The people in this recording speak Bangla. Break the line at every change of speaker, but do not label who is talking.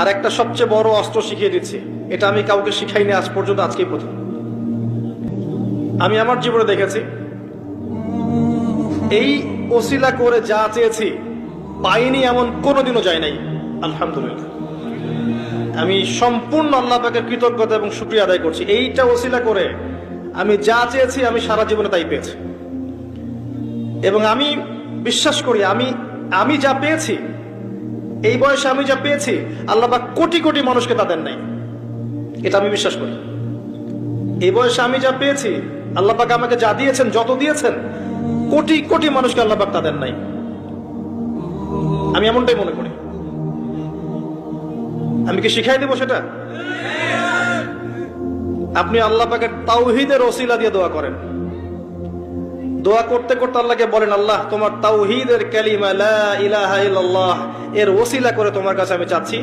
আর একটা সবচেয়ে বড় অস্ত্র শিখিয়ে দিচ্ছি, এটা আমি কাউকে শিখাইনি আজ পর্যন্ত, আজকেই প্রথম। আমি আমার জীবনে দেখেছি এই ওসিলা করে যা চেয়েছি পাইনি এমন কোনোদিনও যায় নাই। আলহামদুলিল্লাহ, আমি সম্পূর্ণ আল্লাহ পাকের কৃতজ্ঞতা এবং শুকরিয়া আদায় করছি। এইটা ওসিলা করে আমি যা চেয়েছি আমি সারা জীবনে তাই পেয়েছি। এবং আমি বিশ্বাস করি আমি যা পেয়েছি, এই বয়সে আমি যা পেয়েছি, আল্লাহ পাক কোটি কোটি মানুষকে তা দেন নাই। এটা আমি বিশ্বাস করি। এই বয়সে আমি যা পেয়েছি, আল্লাহ পাক আমাকে যা দিয়েছেন, যত দিয়েছেন, কোটি কোটি মানুষকে আল্লাহ পাক তা দেন নাই। আমি এমনটাই মনে করি। আমি কি শিখাই দেবো সেটা? আপনি আল্লাহ পাকের তাওহীদের ওসিলা দিয়ে দোয়া করেন। দোয়া করতে করতে আল্লাহকে বলেন, আল্লাহ তোমার তাওহীদের কালিমা লা ইলাহা ইল্লাল্লাহ এর ওসিলা করে তোমার কাছে আমি চাচ্ছি